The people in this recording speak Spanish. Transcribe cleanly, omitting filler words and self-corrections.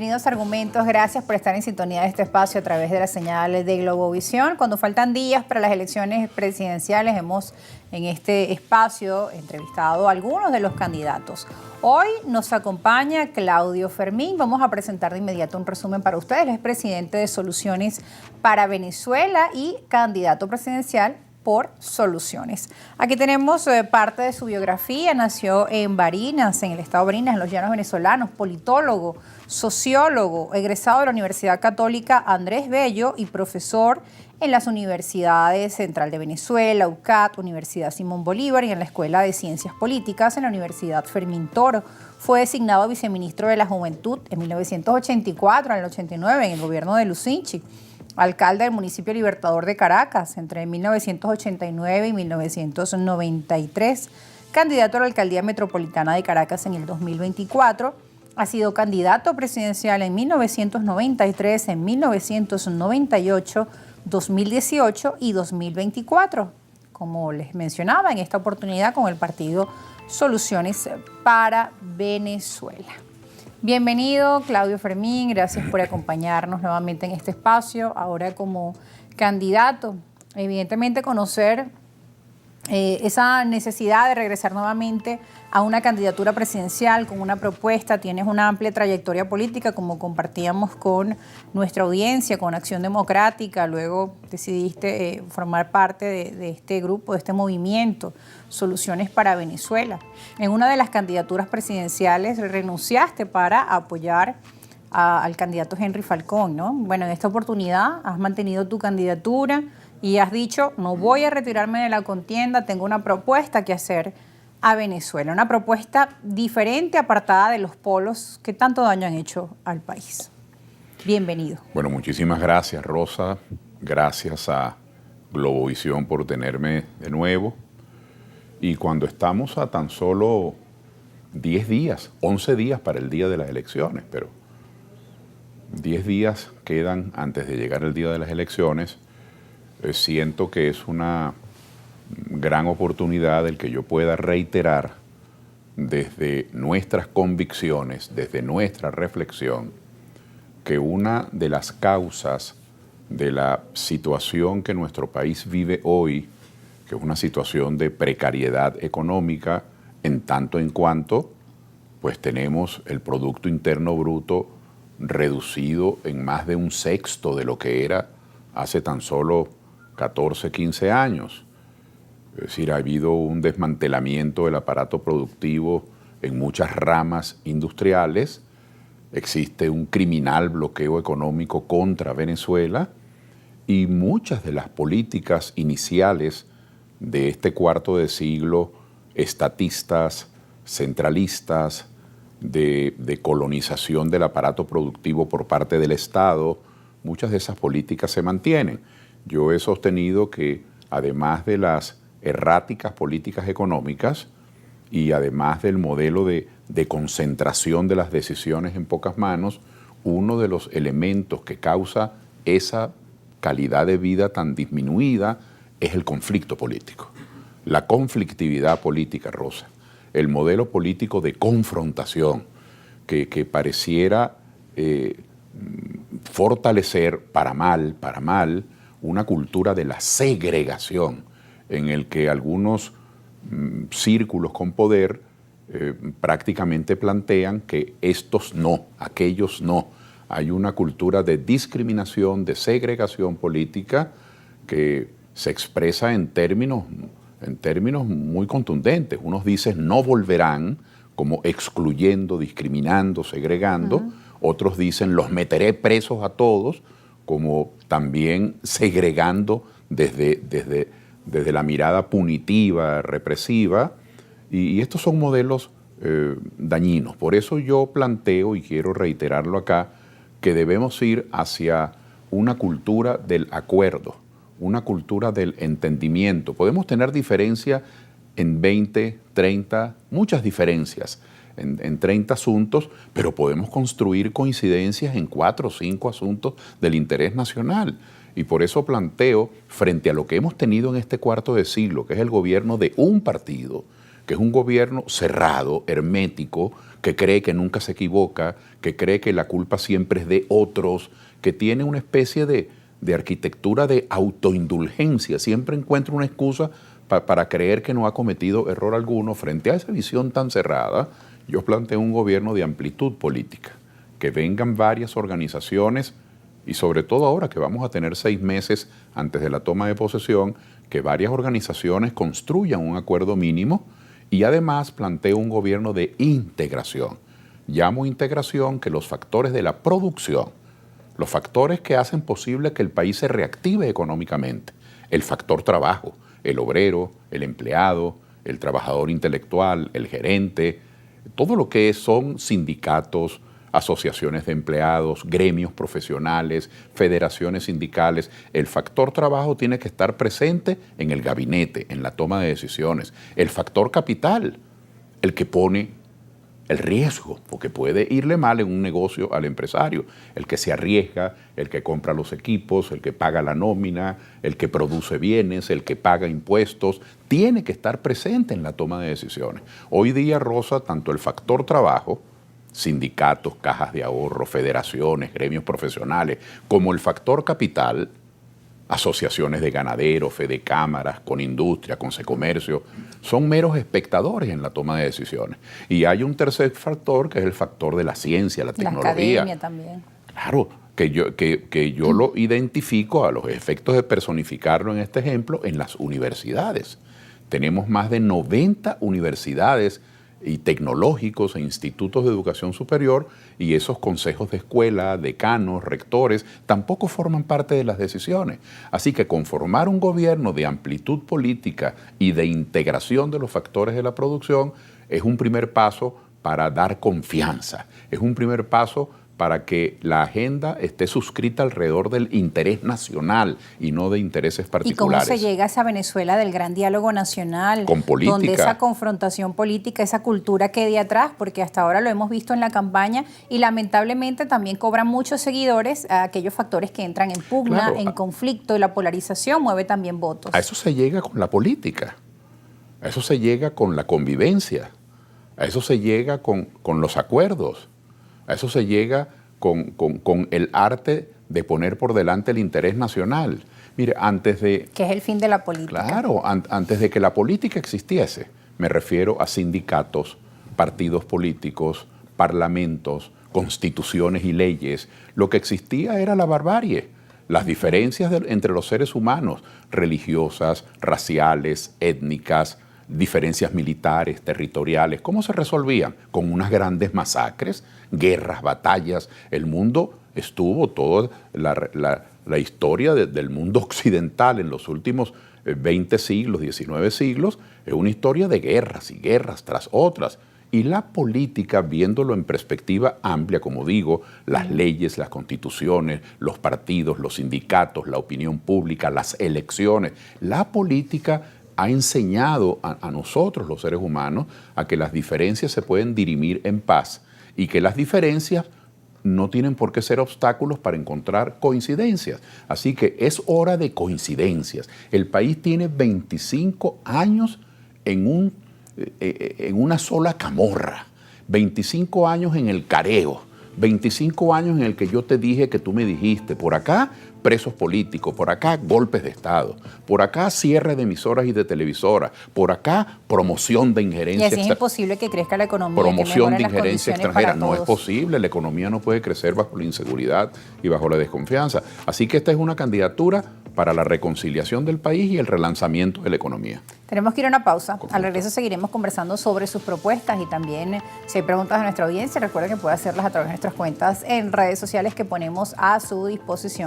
Bienvenidos a Argumentos, gracias por estar en sintonía de este espacio a través de las señales de Globovisión. Cuando faltan días para las elecciones presidenciales, hemos en este espacio entrevistado a algunos de los candidatos. Hoy nos acompaña Claudio Fermín. Vamos a presentar de inmediato un resumen para ustedes. Él es presidente de Soluciones para Venezuela y candidato presidencial por Soluciones. Aquí tenemos parte de su biografía. Nació en Barinas, en el estado de Barinas, en los llanos venezolanos, politólogo, sociólogo, egresado de la Universidad Católica Andrés Bello y profesor en las universidades Central de Venezuela, UCAT, Universidad Simón Bolívar y en la Escuela de Ciencias Políticas en la Universidad Fermín Toro. Fue designado viceministro de la Juventud en 1984 al 89 en el gobierno de Lucinchi. Alcalde del municipio Libertador de Caracas entre 1989 y 1993, candidato a la alcaldía metropolitana de Caracas en el 2024, ha sido candidato presidencial en 1993, en 1998, 2018 y 2024, como les mencionaba en esta oportunidad con el partido Soluciones para Venezuela. Bienvenido, Claudio Fermín, gracias por acompañarnos nuevamente en este espacio, ahora como candidato. Evidentemente conocer esa necesidad de regresar nuevamente a una candidatura presidencial con una propuesta. Tienes una amplia trayectoria política, como compartíamos con nuestra audiencia, con Acción Democrática. Luego decidiste formar parte de este grupo, de este movimiento, Soluciones para Venezuela. En una de las candidaturas presidenciales renunciaste para apoyar al candidato Henry Falcón, ¿no? Bueno, en esta oportunidad has mantenido tu candidatura y has dicho, no voy a retirarme de la contienda, tengo una propuesta que hacer a Venezuela, una propuesta diferente, apartada de los polos que tanto daño han hecho al país. Bienvenido. Bueno, muchísimas gracias, Rosa. Gracias a Globovisión por tenerme de nuevo. Y cuando estamos a tan solo 10 días, 11 días para el día de las elecciones, pero 10 días quedan antes de llegar el día de las elecciones, siento que es una gran oportunidad el que yo pueda reiterar desde nuestras convicciones, desde nuestra reflexión, que una de las causas de la situación que nuestro país vive hoy, que es una situación de precariedad económica, en tanto en cuanto pues tenemos el Producto Interno Bruto reducido en más de un sexto de lo que era hace tan solo 14, 15 años. Es decir, ha habido un desmantelamiento del aparato productivo en muchas ramas industriales, existe un criminal bloqueo económico contra Venezuela y muchas de las políticas iniciales de este cuarto de siglo, estatistas, centralistas, de colonización del aparato productivo por parte del Estado, muchas de esas políticas se mantienen. Yo he sostenido que además de las erráticas políticas económicas y además del modelo de concentración de las decisiones en pocas manos, uno de los elementos que causa esa calidad de vida tan disminuida es el conflicto político, la conflictividad política, Rosa, el modelo político de confrontación que pareciera fortalecer para mal, una cultura de la segregación en el que algunos círculos con poder prácticamente plantean que estos no, aquellos no. Hay una cultura de discriminación, de segregación política que se expresa en términos muy contundentes. Unos dicen no volverán, como excluyendo, discriminando, segregando. Otros dicen los meteré presos a todos, como también segregando desde la mirada punitiva, represiva, y estos son modelos dañinos. Por eso yo planteo, y quiero reiterarlo acá, que debemos ir hacia una cultura del acuerdo, una cultura del entendimiento. Podemos tener diferencias en 20, 30, muchas diferencias en 30 asuntos, pero podemos construir coincidencias en 4 o 5 asuntos del interés nacional. Y por eso planteo, frente a lo que hemos tenido en este cuarto de siglo, que es el gobierno de un partido, que es un gobierno cerrado, hermético, que cree que nunca se equivoca, que cree que la culpa siempre es de otros, que tiene una especie de arquitectura de autoindulgencia, siempre encuentra una excusa para creer que no ha cometido error alguno. Frente a esa visión tan cerrada, yo planteo un gobierno de amplitud política, que vengan varias organizaciones y sobre todo ahora que vamos a tener 6 meses antes de la toma de posesión, que varias organizaciones construyan un acuerdo mínimo y además planteo un gobierno de integración. Llamo integración que los factores de la producción, los factores que hacen posible que el país se reactive económicamente, el factor trabajo, el obrero, el empleado, el trabajador intelectual, el gerente, todo lo que son sindicatos, asociaciones de empleados, gremios profesionales, federaciones sindicales. El factor trabajo tiene que estar presente en el gabinete, en la toma de decisiones. El factor capital, el que pone el riesgo, porque puede irle mal en un negocio al empresario, el que se arriesga, el que compra los equipos, el que paga la nómina, el que produce bienes, el que paga impuestos, tiene que estar presente en la toma de decisiones. Hoy día, Rosa, tanto el factor trabajo, sindicatos, cajas de ahorro, federaciones, gremios profesionales, como el factor capital, asociaciones de ganaderos, fedecámaras, con industria, con Secomercio, son meros espectadores en la toma de decisiones. Y hay un tercer factor que es el factor de la ciencia, la tecnología. La academia también. Claro, que yo lo identifico a los efectos de personificarlo en este ejemplo en las universidades. Tenemos más de 90 universidades y tecnológicos e institutos de educación superior, y esos consejos de escuela, decanos, rectores, tampoco forman parte de las decisiones. Así que conformar un gobierno de amplitud política y de integración de los factores de la producción es un primer paso para dar confianza, es un primer paso para que la agenda esté suscrita alrededor del interés nacional y no de intereses particulares. ¿Y cómo se llega a esa Venezuela del gran diálogo nacional? Con política. Donde esa confrontación política, esa cultura quede atrás, porque hasta ahora lo hemos visto en la campaña y lamentablemente también cobran muchos seguidores a aquellos factores que entran en pugna, claro, en conflicto, y la polarización mueve también votos. A eso se llega con la política, a eso se llega con la convivencia, a eso se llega con los acuerdos. A eso se llega con el arte de poner por delante el interés nacional. Mire, antes de... Que es el fin de la política. Claro, antes de que la política existiese, me refiero a sindicatos, partidos políticos, parlamentos, constituciones y leyes. Lo que existía era la barbarie, las diferencias entre los seres humanos, religiosas, raciales, étnicas, diferencias militares, territoriales. ¿Cómo se resolvían? Con unas grandes masacres, guerras, batallas. El mundo estuvo, toda la historia del mundo occidental en los últimos 20 siglos, 19 siglos, es una historia de guerras y guerras tras otras. Y la política, viéndolo en perspectiva amplia, como digo, las leyes, las constituciones, los partidos, los sindicatos, la opinión pública, las elecciones, la política ha enseñado a nosotros, los seres humanos, a que las diferencias se pueden dirimir en paz y que las diferencias no tienen por qué ser obstáculos para encontrar coincidencias. Así que es hora de coincidencias. El país tiene 25 años en una sola camorra, 25 años en el careo, 25 años en el que yo te dije que tú me dijiste, por acá presos políticos, por acá golpes de Estado, por acá cierre de emisoras y de televisoras, por acá promoción de injerencia extranjera. Y así es imposible que crezca la economía. Promoción de injerencia extranjera. No es posible, la economía no puede crecer bajo la inseguridad y bajo la desconfianza. Así que esta es una candidatura para la reconciliación del país y el relanzamiento de la economía. Tenemos que ir a una pausa. Al regreso seguiremos conversando sobre sus propuestas y también si hay preguntas de nuestra audiencia, recuerden que puede hacerlas a través de nuestras cuentas en redes sociales que ponemos a su disposición.